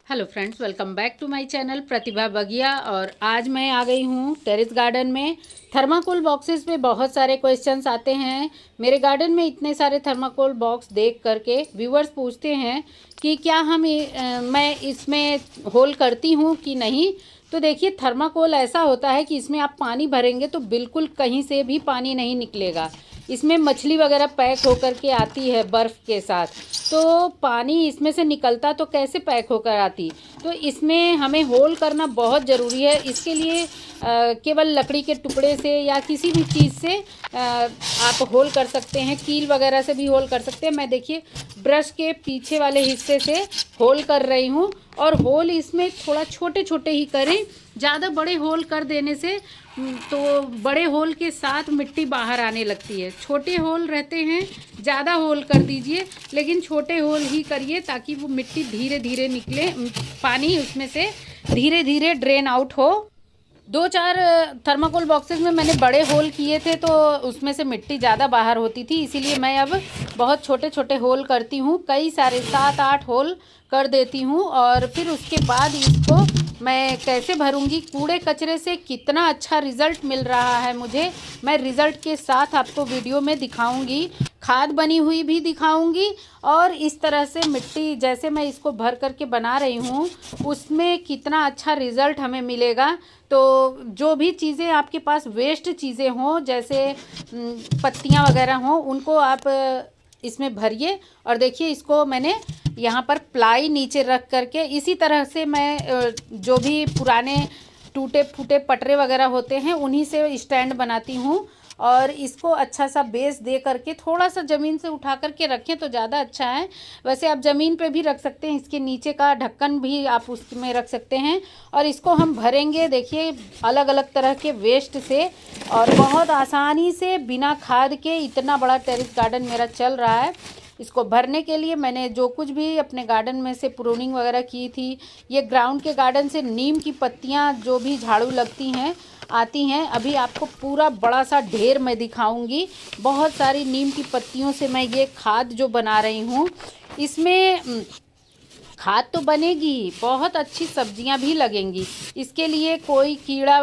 Hello friends, welcome back to my channel Pratibha Bagiya. और आज मैं आ गई हूँ टेरेस गार्डन में। थर्माकोल बॉक्सेस में बहुत सारे क्वेश्चंस आते हैं। मेरे गार्डन में इतने सारे थर्माकोल बॉक्स देख करके व्यूवर्स पूछते हैं कि क्या मैं इसमें होल करती हूँ कि नहीं। तो देखिए, थर्माकोल ऐसा होता है कि इसमें आप पानी भरेंगे तो बिल्कुल कहीं से भी पानी नहीं निकलेगा। इसमें मछली वगैरह पैक होकर के आती है बर्फ़ के साथ, तो पानी इसमें से निकलता तो कैसे पैक होकर आती। तो इसमें हमें होल करना बहुत ज़रूरी है। इसके लिए केवल लकड़ी के टुकड़े से या किसी भी चीज़ से आप होल कर सकते हैं। कील वगैरह से भी होल कर सकते हैं। मैं देखिए ब्रश के पीछे वाले हिस्से से होल कर रही हूँ। और होल इसमें थोड़ा छोटे छोटे ही करें। ज़्यादा बड़े होल कर देने से तो बड़े होल के साथ मिट्टी बाहर आने लगती है। छोटे होल रहते हैं, ज़्यादा होल कर दीजिए, लेकिन छोटे होल ही करिए ताकि वो मिट्टी धीरे धीरे निकले, पानी उसमें से धीरे धीरे ड्रेन आउट हो। 2-4 थर्माकोल बॉक्सेस में मैंने बड़े होल किए थे तो उसमें से मिट्टी ज़्यादा बाहर होती थी, इसीलिए मैं अब बहुत छोटे छोटे होल करती हूँ। कई सारे 7-8 होल कर देती हूँ। और फिर उसके बाद इसको मैं कैसे भरूंगी, कूड़े कचरे से कितना अच्छा रिज़ल्ट मिल रहा है मुझे, मैं रिज़ल्ट के साथ आपको वीडियो में दिखाऊंगी। खाद बनी हुई भी दिखाऊंगी और इस तरह से मिट्टी जैसे मैं इसको भर करके बना रही हूँ उसमें कितना अच्छा रिज़ल्ट हमें मिलेगा। तो जो भी चीज़ें आपके पास वेस्ट चीज़ें हों, जैसे पत्तियाँ वगैरह हों, उनको आप इसमें भरिए। और देखिए, इसको मैंने यहाँ पर प्लाई नीचे रख करके इसी तरह से मैं जो भी पुराने टूटे फूटे पटरे वगैरह होते हैं उन्हीं से स्टैंड बनाती हूँ। और इसको अच्छा सा बेस दे करके थोड़ा सा ज़मीन से उठा करके रखें तो ज़्यादा अच्छा है। वैसे आप ज़मीन पे भी रख सकते हैं, इसके नीचे का ढक्कन भी आप उसमें रख सकते हैं। और इसको हम भरेंगे देखिए अलग अलग तरह के वेस्ट से, और बहुत आसानी से बिना खाद के इतना बड़ा टेरेस गार्डन मेरा चल रहा है। इसको भरने के लिए मैंने जो कुछ भी अपने गार्डन में से प्रूनिंग वगैरह की थी, ये ग्राउंड के गार्डन से नीम की पत्तियाँ जो भी झाड़ू लगती हैं आती हैं, अभी आपको पूरा बड़ा सा ढेर मैं दिखाऊंगी। बहुत सारी नीम की पत्तियों से मैं ये खाद जो बना रही हूँ, इसमें खाद तो बनेगी, बहुत अच्छी सब्जियां भी लगेंगी। इसके लिए कोई कीड़ा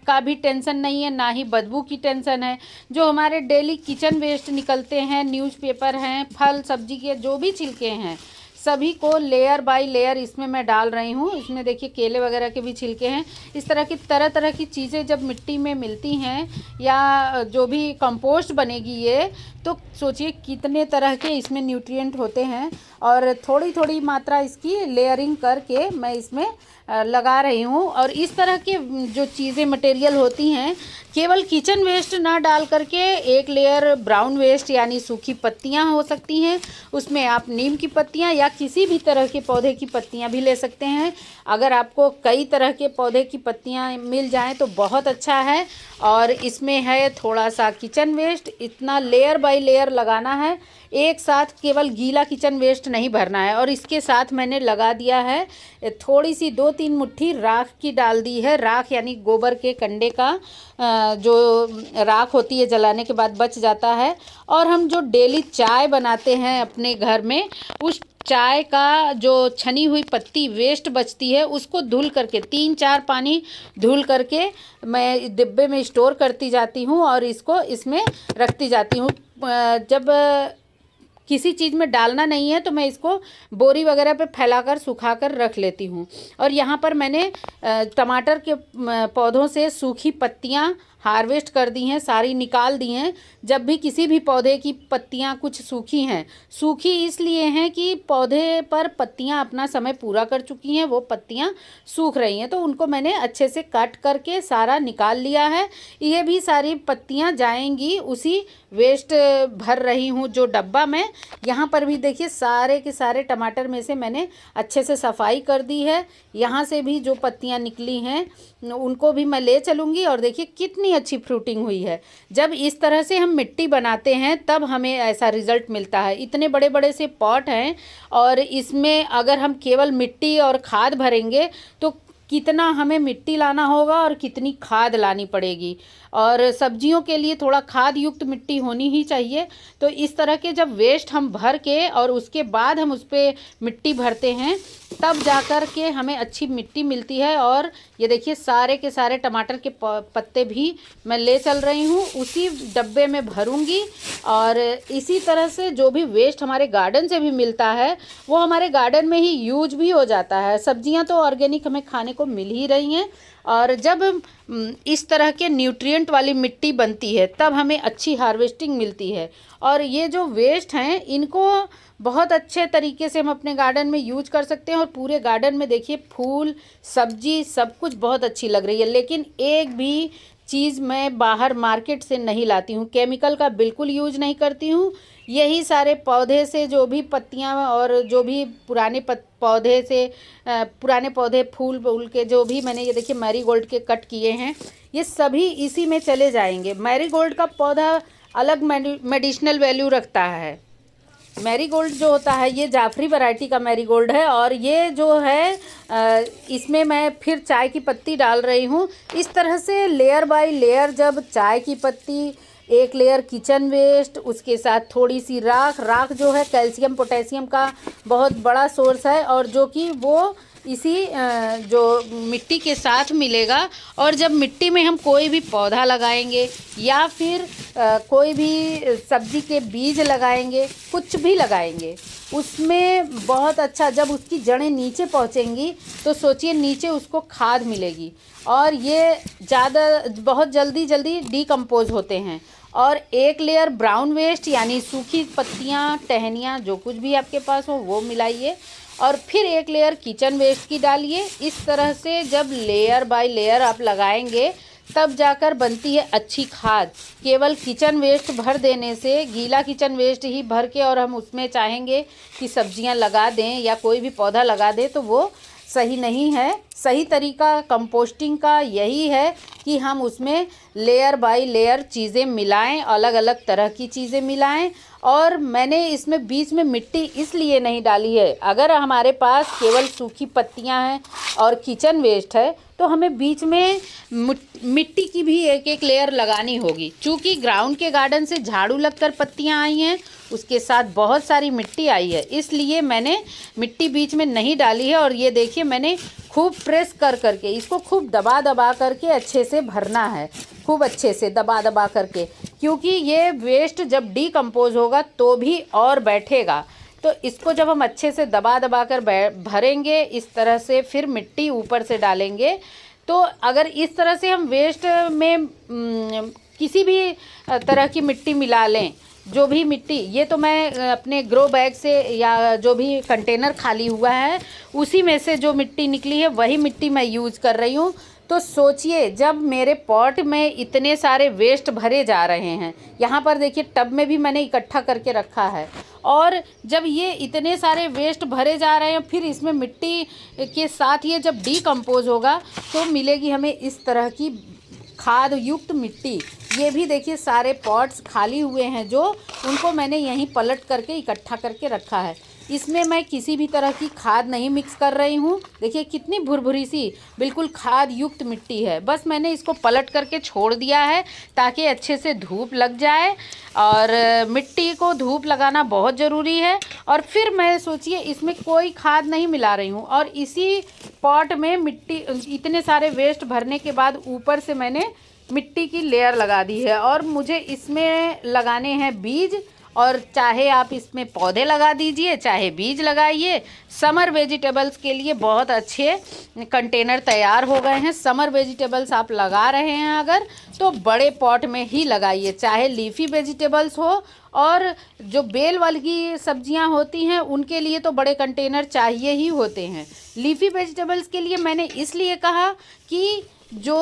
का भी टेंशन नहीं है, ना ही बदबू की टेंशन है। जो हमारे डेली किचन वेस्ट निकलते हैं, न्यूज़पेपर हैं, फल सब्जी के जो भी छिलके हैं, सभी को लेयर बाय लेयर इसमें मैं डाल रही हूँ। इसमें देखिए केले वगैरह के भी छिलके हैं। इस तरह की तरह तरह की चीज़ें जब मिट्टी में मिलती हैं या जो भी कंपोस्ट बनेगी ये, तो सोचिए कितने तरह के इसमें न्यूट्रिएंट होते हैं। और थोड़ी थोड़ी मात्रा इसकी लेयरिंग करके मैं इसमें लगा रही हूँ। और इस तरह के जो चीज़ें मटेरियल होती हैं, केवल किचन वेस्ट ना डाल करके एक लेयर ब्राउन वेस्ट यानी सूखी पत्तियाँ हो सकती हैं, उसमें आप नीम की पत्तियाँ या किसी भी तरह के पौधे की पत्तियाँ भी ले सकते हैं। अगर आपको कई तरह के पौधे की पत्तियाँ मिल जाएं तो बहुत अच्छा है। और इसमें है थोड़ा सा किचन वेस्ट, इतना लेयर बाय लेयर लगाना है, एक साथ केवल गीला किचन वेस्ट नहीं भरना है। और इसके साथ मैंने लगा दिया है थोड़ी सी 2-3 मुट्ठी राख की डाल दी है। राख यानी गोबर के कंडे का जो राख होती है जलाने के बाद बच जाता है। और हम जो डेली चाय बनाते हैं अपने घर में, उस चाय का जो छनी हुई पत्ती वेस्ट बचती है उसको धुल करके 3-4 पानी धुल करके मैं डिब्बे में स्टोर करती जाती हूँ और इसको इसमें रखती जाती हूँ। जब किसी चीज़ में डालना नहीं है तो मैं इसको बोरी वगैरह पे फैलाकर सुखाकर रख लेती हूँ। और यहाँ पर मैंने टमाटर के पौधों से सूखी पत्तियाँ हार्वेस्ट कर दी हैं, सारी निकाल दी हैं। जब भी किसी भी पौधे की पत्तियाँ कुछ सूखी हैं, सूखी इसलिए हैं कि पौधे पर पत्तियाँ अपना समय पूरा कर चुकी हैं, वो पत्तियाँ सूख रही हैं, तो उनको मैंने अच्छे से काट करके सारा निकाल लिया है। ये भी सारी पत्तियाँ जाएंगी उसी वेस्ट भर रही हूँ जो डब्बा में। यहाँ पर भी देखिए सारे के सारे टमाटर में से मैंने अच्छे से सफाई कर दी है। यहाँ से भी जो पत्तियाँ निकली हैं उनको भी मैं ले चलूँगी। और देखिए कितनी अच्छी फ्रूटिंग हुई है। जब इस तरह से हम मिट्टी बनाते हैं तब हमें ऐसा रिज़ल्ट मिलता है। इतने बड़े बड़े से पॉट हैं और इसमें अगर हम केवल मिट्टी और खाद भरेंगे तो कितना हमें मिट्टी लाना होगा और कितनी खाद लानी पड़ेगी। और सब्जियों के लिए थोड़ा खाद युक्त मिट्टी होनी ही चाहिए। तो इस तरह के जब वेस्ट हम भर के और उसके बाद हम उस पर मिट्टी भरते हैं तब जाकर के हमें अच्छी मिट्टी मिलती है। और ये देखिए सारे के सारे टमाटर के पत्ते भी मैं ले चल रही हूँ, उसी डब्बे में भरूंगी। और इसी तरह से जो भी वेस्ट हमारे गार्डन से भी मिलता है वो हमारे गार्डन में ही यूज भी हो जाता है। सब्जियां तो ऑर्गेनिक हमें खाने को मिल ही रही हैं, और जब इस तरह के न्यूट्रिएंट वाली मिट्टी बनती है तब हमें अच्छी हार्वेस्टिंग मिलती है। और ये जो वेस्ट हैं इनको बहुत अच्छे तरीके से हम अपने गार्डन में यूज कर सकते हैं। और पूरे गार्डन में देखिए फूल सब्जी सब कुछ बहुत अच्छी लग रही है। लेकिन एक भी चीज़ मैं बाहर मार्केट से नहीं लाती हूँ, केमिकल का बिल्कुल यूज नहीं करती हूँ। यही सारे पौधे से जो भी पत्तियाँ और जो भी पुराने पौधे से पुराने पौधे फूल के जो भी मैंने ये देखिए मैरीगोल्ड के कट किए हैं, ये सभी इसी में चले जाएंगे। मैरीगोल्ड का पौधा अलग मेडिसिनल वैल्यू रखता है। मैरीगोल्ड जो होता है ये जाफरी वैरायटी का मैरीगोल्ड है। और ये जो है इसमें मैं फिर चाय की पत्ती डाल रही हूँ। इस तरह से लेयर बाय लेयर, जब चाय की पत्ती, एक लेयर किचन वेस्ट, उसके साथ थोड़ी सी राख जो है कैल्शियम पोटेशियम का बहुत बड़ा सोर्स है, और जो कि वो इसी जो मिट्टी के साथ मिलेगा। और जब मिट्टी में हम कोई भी पौधा लगाएंगे या फिर कोई भी सब्जी के बीज लगाएंगे, कुछ भी लगाएंगे, उसमें बहुत अच्छा जब उसकी जड़ें नीचे पहुंचेंगी तो सोचिए नीचे उसको खाद मिलेगी। और ये बहुत जल्दी डीकम्पोज होते हैं। और एक लेयर ब्राउन वेस्ट यानी सूखी पत्तियां, टहनियां, जो कुछ भी आपके पास हो वो मिलाइए। और फिर एक लेयर किचन वेस्ट की डालिए। इस तरह से जब लेयर बाय लेयर आप लगाएंगे तब जाकर बनती है अच्छी खाद। केवल किचन वेस्ट भर देने से, गीला किचन वेस्ट ही भर के और हम उसमें चाहेंगे कि सब्जियां लगा दें या कोई भी पौधा लगा दें, तो वो सही नहीं है। सही तरीका कंपोस्टिंग का यही है कि हम उसमें लेयर बाय लेयर चीज़ें मिलाएं, अलग अलग तरह की चीज़ें मिलाएं। और मैंने इसमें बीच में मिट्टी इसलिए नहीं डाली है, अगर हमारे पास केवल सूखी पत्तियां हैं और किचन वेस्ट है तो हमें बीच में मिट्टी की भी एक एक लेयर लगानी होगी। चूँकि ग्राउंड के गार्डन से झाड़ू लगकर पत्तियां आई हैं, उसके साथ बहुत सारी मिट्टी आई है, इसलिए मैंने मिट्टी बीच में नहीं डाली है। और ये देखिए मैंने खूब प्रेस करके इसको खूब दबा करके अच्छे से भरना है, खूब अच्छे से दबा करके, क्योंकि ये वेस्ट जब डीकम्पोज होगा तो भी और बैठेगा। तो इसको जब हम अच्छे से दबा कर भरेंगे इस तरह से, फिर मिट्टी ऊपर से डालेंगे, तो अगर इस तरह से हम वेस्ट में किसी भी तरह की मिट्टी मिला लें, जो भी मिट्टी, ये तो मैं अपने ग्रो बैग से या जो भी कंटेनर खाली हुआ है उसी में से जो मिट्टी निकली है वही मिट्टी मैं यूज़ कर रही हूँ। तो सोचिए जब मेरे पॉट में इतने सारे वेस्ट भरे जा रहे हैं, यहाँ पर देखिए टब में भी मैंने इकट्ठा करके रखा है, और जब ये इतने सारे वेस्ट भरे जा रहे हैं फिर इसमें मिट्टी के साथ ये जब डीकम्पोज होगा तो मिलेगी हमें इस तरह की खाद युक्त मिट्टी। ये भी देखिए सारे पॉट्स खाली हुए हैं जो, उनको मैंने यहीं पलट करके इकट्ठा करके रखा है। इसमें मैं किसी भी तरह की खाद नहीं मिक्स कर रही हूँ। देखिए कितनी भुरभुरी सी बिल्कुल खाद युक्त मिट्टी है। बस मैंने इसको पलट करके छोड़ दिया है ताकि अच्छे से धूप लग जाए, और मिट्टी को धूप लगाना बहुत ज़रूरी है। और फिर मैं सोचिए इसमें कोई खाद नहीं मिला रही हूँ, और इसी पॉट में मिट्टी इतने सारे वेस्ट भरने के बाद ऊपर से मैंने मिट्टी की लेयर लगा दी है। और मुझे इसमें लगाने हैं बीज, और चाहे आप इसमें पौधे लगा दीजिए चाहे बीज लगाइए। समर वेजिटेबल्स के लिए बहुत अच्छे कंटेनर तैयार हो गए हैं। समर वेजिटेबल्स आप लगा रहे हैं अगर तो बड़े पॉट में ही लगाइए, चाहे लीफी वेजिटेबल्स हो, और जो बेल वाली सब्जियां होती हैं उनके लिए तो बड़े कंटेनर चाहिए ही होते हैं। लीफी वेजिटेबल्स के लिए मैंने इसलिए कहा कि जो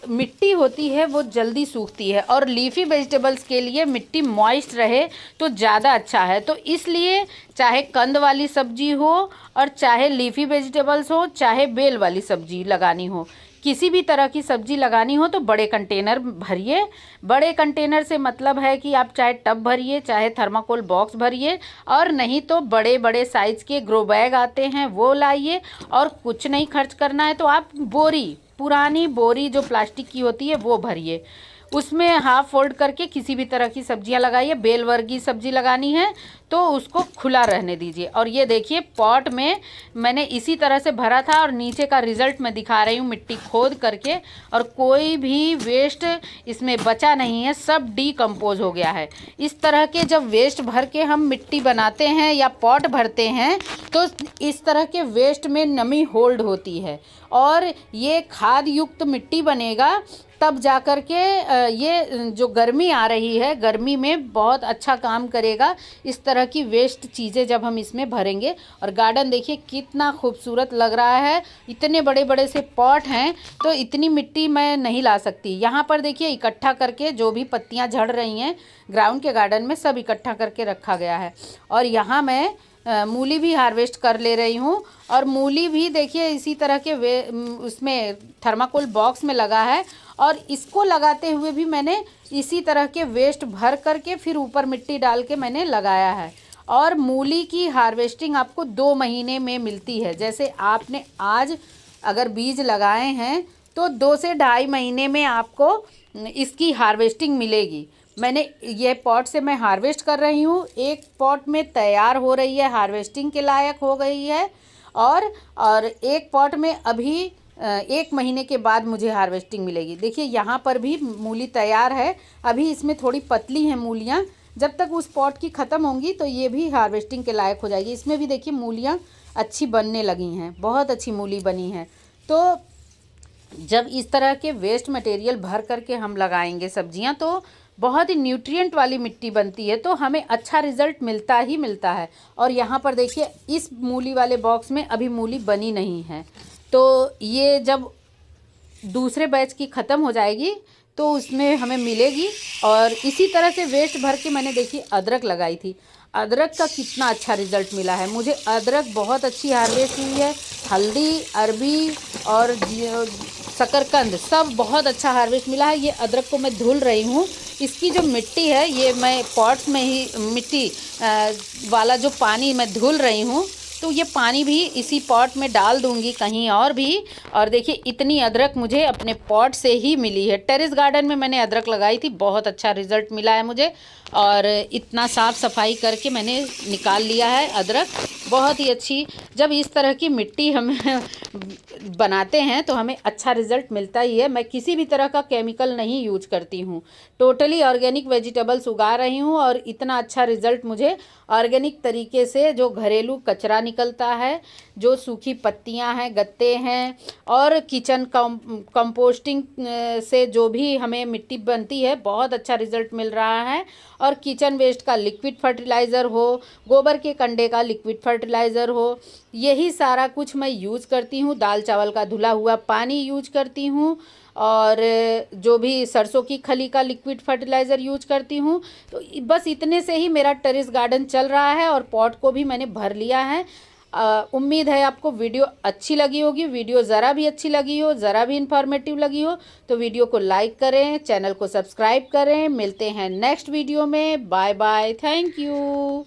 मिट्टी होती है वो जल्दी सूखती है, और लीफी वेजिटेबल्स के लिए मिट्टी मॉइस्ट रहे तो ज़्यादा अच्छा है। तो इसलिए चाहे कंद वाली सब्जी हो और चाहे लीफी वेजिटेबल्स हो, चाहे बेल वाली सब्जी लगानी हो, किसी भी तरह की सब्जी लगानी हो तो बड़े कंटेनर भरिए। बड़े कंटेनर से मतलब है कि आप चाहे टब भरिए चाहे थर्माकोल बॉक्स भरिए, और नहीं तो बड़े बड़े साइज़ के ग्रो बैग आते हैं वो लाइए। और कुछ नहीं खर्च करना है तो आप बोरी, पुरानी बोरी जो प्लास्टिक की होती है वो भरिए। उसमें हाफ फोल्ड करके किसी भी तरह की सब्जियां लगाइए। बेल वर्गीय सब्जी लगानी है तो उसको खुला रहने दीजिए। और ये देखिए पॉट में मैंने इसी तरह से भरा था और नीचे का रिज़ल्ट मैं दिखा रही हूँ मिट्टी खोद करके, और कोई भी वेस्ट इसमें बचा नहीं है, सब डीकम्पोज हो गया है। इस तरह के जब वेस्ट भर के हम मिट्टी बनाते हैं या पॉट भरते हैं तो इस तरह के वेस्ट में नमी होल्ड होती है और ये खाद युक्त मिट्टी बनेगा, तब जा कर के ये जो गर्मी आ रही है गर्मी में बहुत अच्छा काम करेगा। इस तरह की वेस्ट चीज़ें जब हम इसमें भरेंगे। और गार्डन देखिए कितना खूबसूरत लग रहा है। इतने बड़े बड़े से पॉट हैं तो इतनी मिट्टी मैं नहीं ला सकती। यहाँ पर देखिए इकट्ठा करके जो भी पत्तियाँ झड़ रही हैं ग्राउंड के गार्डन में सब इकट्ठा करके रखा गया है। और यहाँ मैं मूली भी हार्वेस्ट कर ले रही हूँ। और मूली भी देखिए इसी तरह के उसमें थर्माकोल बॉक्स में लगा है और इसको लगाते हुए भी मैंने इसी तरह के वेस्ट भर करके फिर ऊपर मिट्टी डाल के मैंने लगाया है। और मूली की हार्वेस्टिंग आपको 2 महीने में मिलती है। जैसे आपने आज अगर बीज लगाए हैं तो 2 से 2.5 महीने में आपको इसकी हार्वेस्टिंग मिलेगी। मैंने ये पॉट से मैं हार्वेस्ट कर रही हूँ, एक पॉट में तैयार हो रही है, हार्वेस्टिंग के लायक हो गई है, और एक पॉट में अभी 1 महीने के बाद मुझे हार्वेस्टिंग मिलेगी। देखिए यहाँ पर भी मूली तैयार है, अभी इसमें थोड़ी पतली हैं मूलियाँ, जब तक उस पॉट की ख़त्म होंगी तो ये भी हार्वेस्टिंग के लायक हो जाएगी। इसमें भी देखिए मूलियाँ अच्छी बनने लगी हैं, बहुत अच्छी मूली बनी है। तो जब इस तरह के वेस्ट मटेरियल भर करके हम लगाएंगे सब्जियां तो बहुत ही न्यूट्रिएंट वाली मिट्टी बनती है, तो हमें अच्छा रिज़ल्ट मिलता ही मिलता है। और यहाँ पर देखिए इस मूली वाले बॉक्स में अभी मूली बनी नहीं है, तो ये जब दूसरे बैच की ख़त्म हो जाएगी तो उसमें हमें मिलेगी। और इसी तरह से वेस्ट भर के मैंने देखिए अदरक लगाई थी, अदरक का कितना अच्छा रिज़ल्ट मिला है मुझे। अदरक बहुत अच्छी हार्वेस्ट हुई है, हल्दी, अरबी और शकरकंद सब बहुत अच्छा हार्वेस्ट मिला है। ये अदरक को मैं धुल रही हूँ, इसकी जो मिट्टी है ये मैं पॉट में ही मिट्टी वाला जो पानी मैं धुल रही हूँ, तो ये पानी भी इसी पॉट में डाल दूंगी कहीं और भी। और देखिए इतनी अदरक मुझे अपने पॉट से ही मिली है। टेरेस गार्डन में मैंने अदरक लगाई थी, बहुत अच्छा रिज़ल्ट मिला है मुझे। और इतना साफ़ सफाई करके मैंने निकाल लिया है अदरक, बहुत ही अच्छी। जब इस तरह की मिट्टी हम बनाते हैं तो हमें अच्छा रिज़ल्ट मिलता ही है। मैं किसी भी तरह का केमिकल नहीं यूज करती हूँ, टोटली ऑर्गेनिक वेजिटेबल्स उगा रही हूँ। और इतना अच्छा रिज़ल्ट मुझे ऑर्गेनिक तरीके से, जो घरेलू कचरा निकलता है, जो सूखी पत्तियाँ हैं, गत्ते हैं, और किचन कंपोस्टिंग से जो भी हमें मिट्टी बनती है, बहुत अच्छा रिज़ल्ट मिल रहा है। और किचन वेस्ट का लिक्विड फर्टिलाइज़र हो, गोबर के कंडे का लिक्विड फर्टिलाइज़र हो, यही सारा कुछ मैं यूज़ करती हूँ। दाल चावल का धुला हुआ पानी यूज करती हूँ, और जो भी सरसों की खली का लिक्विड फर्टिलाइज़र यूज करती हूँ। तो बस इतने से ही मेरा टेरेस गार्डन चल रहा है। और पॉट को भी मैंने भर लिया है। उम्मीद है आपको वीडियो अच्छी लगी होगी। वीडियो ज़रा भी अच्छी लगी हो, ज़रा भी इंफॉर्मेटिव लगी हो तो वीडियो को लाइक करें, चैनल को सब्सक्राइब करें। मिलते हैं नेक्स्ट वीडियो में। Bye bye, thank you.